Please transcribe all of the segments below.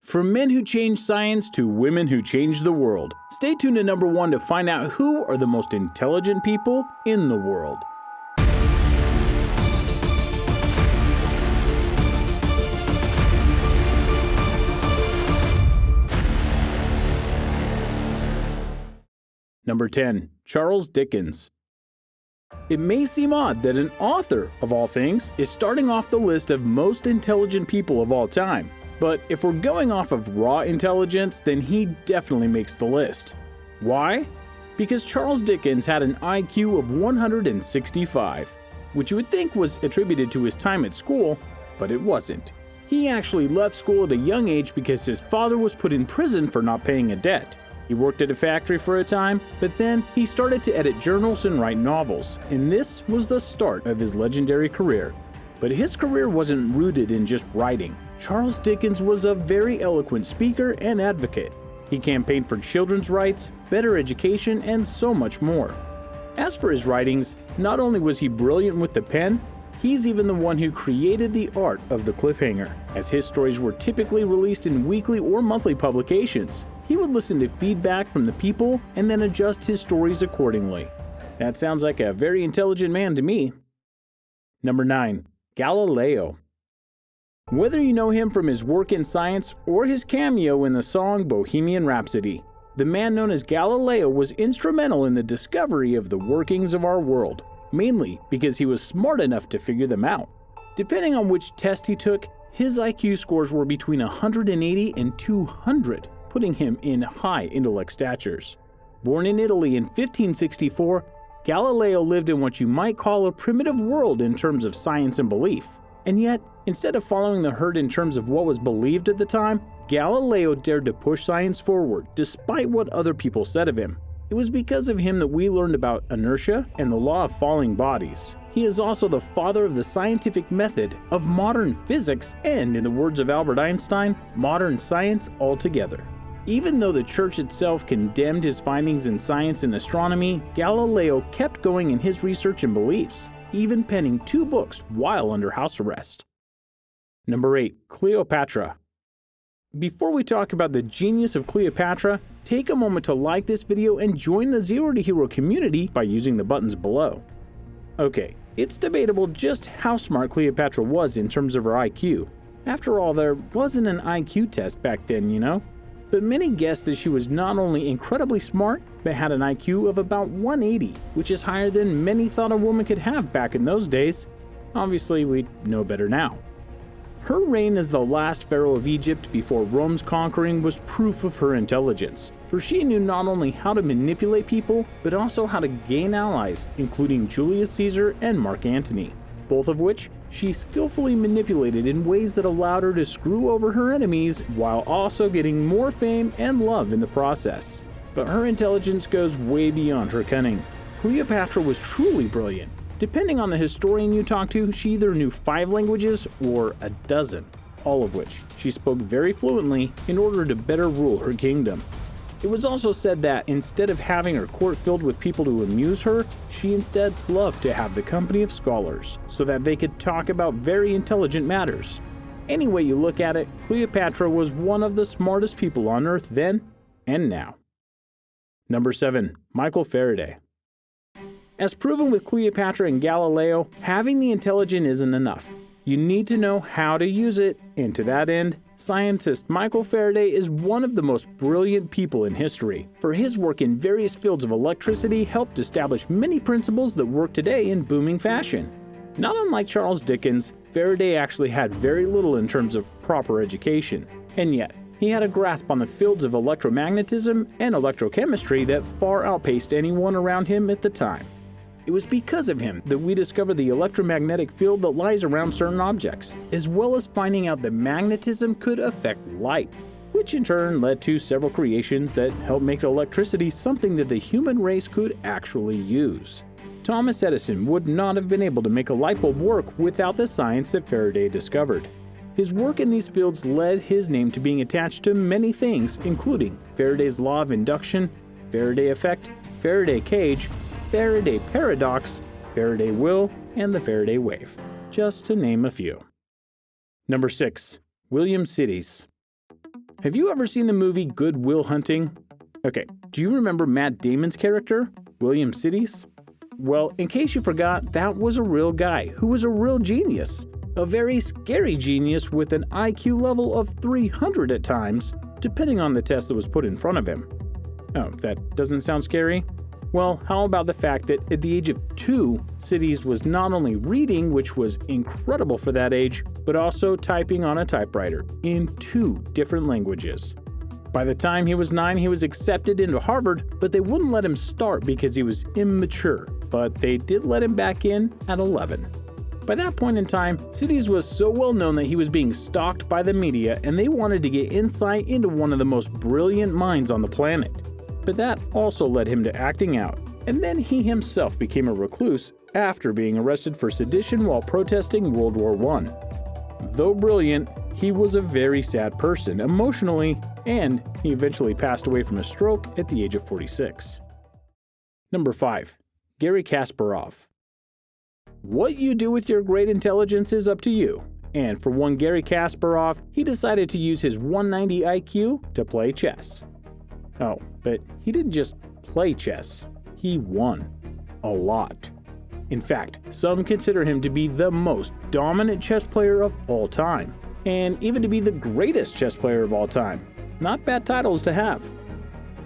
From men who change science to women who change the world, stay tuned to number 1 to find out who are the most intelligent people in the world. Number 10. Charles Dickens. It may seem odd that an author, of all things, is starting off the list of most intelligent people of all time. But if we're going off of raw intelligence, then he definitely makes the list. Why? Because Charles Dickens had an IQ of 165, which you would think was attributed to his time at school, but it wasn't. He actually left school at a young age because his father was put in prison for not paying a debt. He worked at a factory for a time, but then he started to edit journals and write novels, and this was the start of his legendary career. But his career wasn't rooted in just writing. Charles Dickens was a very eloquent speaker and advocate. He campaigned for children's rights, better education, and so much more. As for his writings, not only was he brilliant with the pen, he's even the one who created the art of the cliffhanger, as his stories were typically released in weekly or monthly publications. He would listen to feedback from the people and then adjust his stories accordingly. That sounds like a very intelligent man to me. Number 9. Galileo. Whether you know him from his work in science or his cameo in the song Bohemian Rhapsody, the man known as Galileo was instrumental in the discovery of the workings of our world, mainly because he was smart enough to figure them out. Depending on which test he took, his IQ scores were between 180 and 200, putting him in high intellect statures. Born in Italy in 1564, Galileo lived in what you might call a primitive world in terms of science and belief. And yet, instead of following the herd in terms of what was believed at the time, Galileo dared to push science forward despite what other people said of him. It was because of him that we learned about inertia and the law of falling bodies. He is also the father of the scientific method of modern physics and, in the words of Albert Einstein, modern science altogether. Even though the church itself condemned his findings in science and astronomy, Galileo kept going in his research and beliefs, even penning 2 books while under house arrest. Number 8. Cleopatra. Before we talk about the genius of Cleopatra, take a moment to like this video and join the Zero to Hero community by using the buttons below. Okay, it's debatable just how smart Cleopatra was in terms of her IQ. After all, there wasn't an IQ test back then, you know? But many guess that she was not only incredibly smart, but had an IQ of about 180, which is higher than many thought a woman could have back in those days. Obviously, we know better now. Her reign as the last pharaoh of Egypt before Rome's conquering was proof of her intelligence, for she knew not only how to manipulate people, but also how to gain allies, including Julius Caesar and Mark Antony, both of which she skillfully manipulated in ways that allowed her to screw over her enemies while also getting more fame and love in the process. But her intelligence goes way beyond her cunning. Cleopatra was truly brilliant. Depending on the historian you talk to, she either knew 5 languages or a dozen, all of which she spoke very fluently in order to better rule her kingdom. It was also said that instead of having her court filled with people to amuse her, she instead loved to have the company of scholars so that they could talk about very intelligent matters. Any way you look at it, Cleopatra was one of the smartest people on Earth then and now. Number 7. Michael Faraday. As proven with Cleopatra and Galileo, having the intelligence isn't enough. You need to know how to use it, and to that end, scientist Michael Faraday is one of the most brilliant people in history, for his work in various fields of electricity helped establish many principles that work today in booming fashion. Not unlike Charles Dickens, Faraday actually had very little in terms of proper education, and yet he had a grasp on the fields of electromagnetism and electrochemistry that far outpaced anyone around him at the time. It was because of him that we discovered the electromagnetic field that lies around certain objects, as well as finding out that magnetism could affect light, which in turn led to several creations that helped make electricity something that the human race could actually use. Thomas Edison would not have been able to make a light bulb work without the science that Faraday discovered. His work in these fields led his name to being attached to many things, including Faraday's law of induction, Faraday effect, Faraday cage, Faraday paradox, Faraday wheel, and the Faraday wave, just to name a few. Number 6. William Sidis. Have you ever seen the movie Good Will Hunting? Okay, do you remember Matt Damon's character, William Siddies? Well, in case you forgot, that was a real guy who was a real genius. A very scary genius with an IQ level of 300 at times, depending on the test that was put in front of him. Oh, that doesn't sound scary? Well, how about the fact that at the age of 2, Siddies was not only reading, which was incredible for that age, but also typing on a typewriter in 2 different languages. By the time he was 9, he was accepted into Harvard, but they wouldn't let him start because he was immature, but they did let him back in at 11. By that point in time, Siddies was so well known that he was being stalked by the media and they wanted to get insight into one of the most brilliant minds on the planet. But that also led him to acting out, and then he himself became a recluse after being arrested for sedition while protesting World War I. Though brilliant, he was a very sad person emotionally, and he eventually passed away from a stroke at the age of 46. Number 5. Garry Kasparov. What you do with your great intelligence is up to you. And for one Garry Kasparov, he decided to use his 190 IQ to play chess. Oh, but he didn't just play chess, he won. A lot. In fact, some consider him to be the most dominant chess player of all time, and even to be the greatest chess player of all time. Not bad titles to have.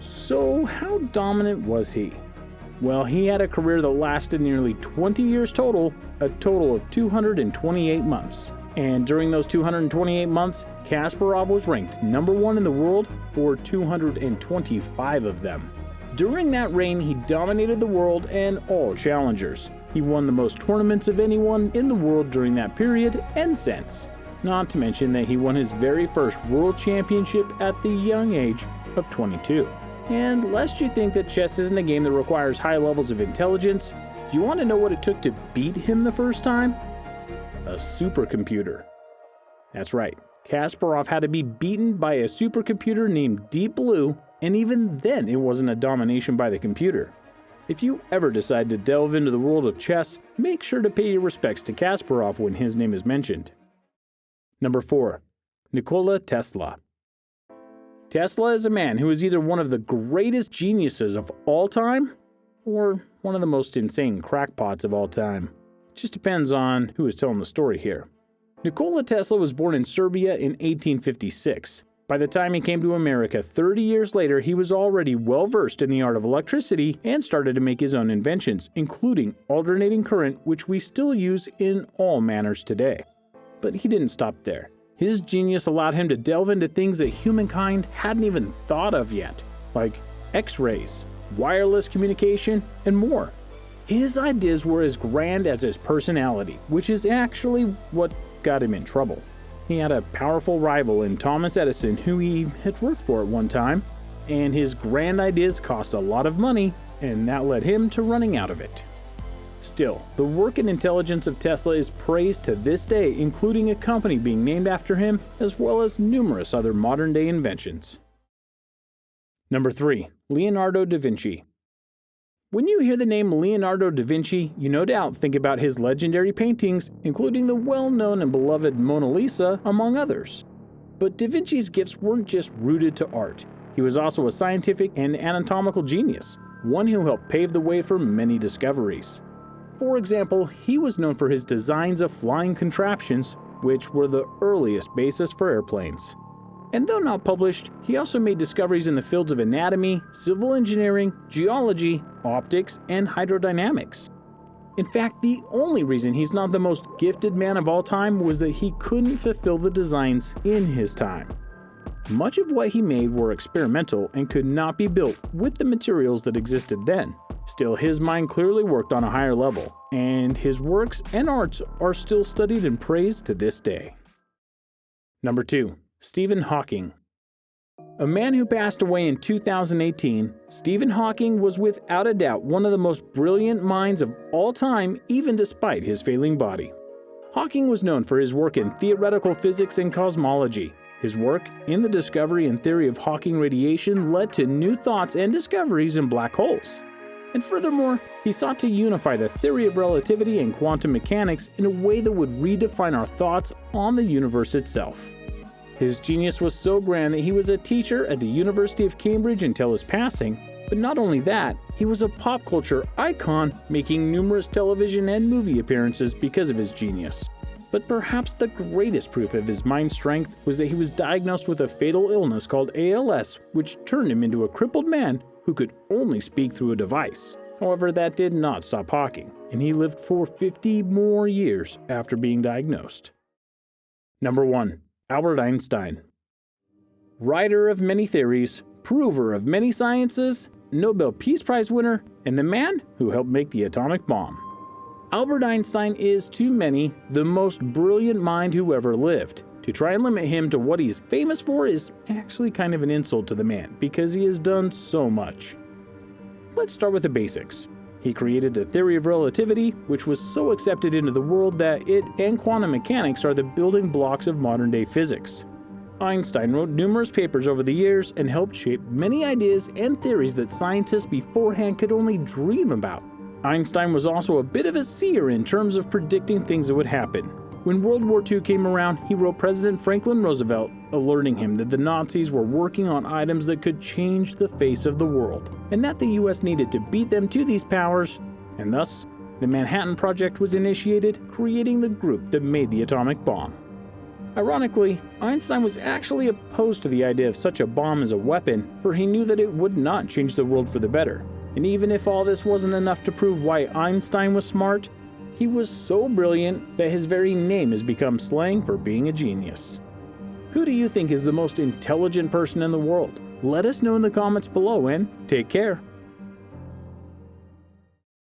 So how dominant was he? Well, he had a career that lasted nearly 20 years total, a total of 228 months. And during those 228 months, Kasparov was ranked number 1 in the world for 225 of them. During that reign, he dominated the world and all challengers. He won the most tournaments of anyone in the world during that period and since. Not to mention that he won his very first world championship at the young age of 22. And lest you think that chess isn't a game that requires high levels of intelligence, do you want to know what it took to beat him the first time? A supercomputer. That's right, Kasparov had to be beaten by a supercomputer named Deep Blue, and even then it wasn't a domination by the computer. If you ever decide to delve into the world of chess, make sure to pay your respects to Kasparov when his name is mentioned. Number 4. Nikola Tesla. Tesla is a man who is either one of the greatest geniuses of all time or one of the most insane crackpots of all time. It just depends on who is telling the story here. Nikola Tesla was born in Serbia in 1856. By the time he came to America 30 years later, he was already well versed in the art of electricity and started to make his own inventions, including alternating current, which we still use in all manners today. But he didn't stop there. His genius allowed him to delve into things that humankind hadn't even thought of yet, like X-rays, wireless communication, and more. His ideas were as grand as his personality, which is actually what got him in trouble. He had a powerful rival in Thomas Edison, who he had worked for at one time, and his grand ideas cost a lot of money, and that led him to running out of it. Still, the work and intelligence of Tesla is praised to this day, including a company being named after him, as well as numerous other modern-day inventions. Number 3. Leonardo da Vinci. When you hear the name Leonardo da Vinci, you no doubt think about his legendary paintings, including the well-known and beloved Mona Lisa, among others. But da Vinci's gifts weren't just rooted to art. He was also a scientific and anatomical genius, one who helped pave the way for many discoveries. For example, he was known for his designs of flying contraptions, which were the earliest basis for airplanes. And though not published, he also made discoveries in the fields of anatomy, civil engineering, geology, optics, and hydrodynamics. In fact, the only reason he's not the most gifted man of all time was that he couldn't fulfill the designs in his time. Much of what he made were experimental and could not be built with the materials that existed then. Still, his mind clearly worked on a higher level, and his works and arts are still studied and praised to this day. Number 2. Stephen Hawking. A man who passed away in 2018, Stephen Hawking was without a doubt one of the most brilliant minds of all time, even despite his failing body. Hawking was known for his work in theoretical physics and cosmology. His work in the discovery and theory of Hawking radiation led to new thoughts and discoveries in black holes. And furthermore, he sought to unify the theory of relativity and quantum mechanics in a way that would redefine our thoughts on the universe itself. His genius was so grand that he was a teacher at the University of Cambridge until his passing. But not only that, he was a pop culture icon, making numerous television and movie appearances because of his genius. But perhaps the greatest proof of his mind strength was that he was diagnosed with a fatal illness called ALS, which turned him into a crippled man who could only speak through a device. However, that did not stop Hawking, and he lived for 50 more years after being diagnosed. Number 1. Albert Einstein. Writer of many theories, prover of many sciences, Nobel Peace Prize winner, and the man who helped make the atomic bomb. Albert Einstein is, to many, the most brilliant mind who ever lived. To try and limit him to what he's famous for is actually kind of an insult to the man, because he has done so much. Let's start with the basics. He created the theory of relativity, which was so accepted into the world that it and quantum mechanics are the building blocks of modern-day physics. Einstein wrote numerous papers over the years and helped shape many ideas and theories that scientists beforehand could only dream about. Einstein was also a bit of a seer in terms of predicting things that would happen. When World War II came around, he wrote President Franklin Roosevelt, alerting him that the Nazis were working on items that could change the face of the world, and that the US needed to beat them to these powers, and thus, the Manhattan Project was initiated, creating the group that made the atomic bomb. Ironically, Einstein was actually opposed to the idea of such a bomb as a weapon, for he knew that it would not change the world for the better. And even if all this wasn't enough to prove why Einstein was smart, he was so brilliant that his very name has become slang for being a genius. Who do you think is the most intelligent person in the world? Let us know in the comments below, and take care.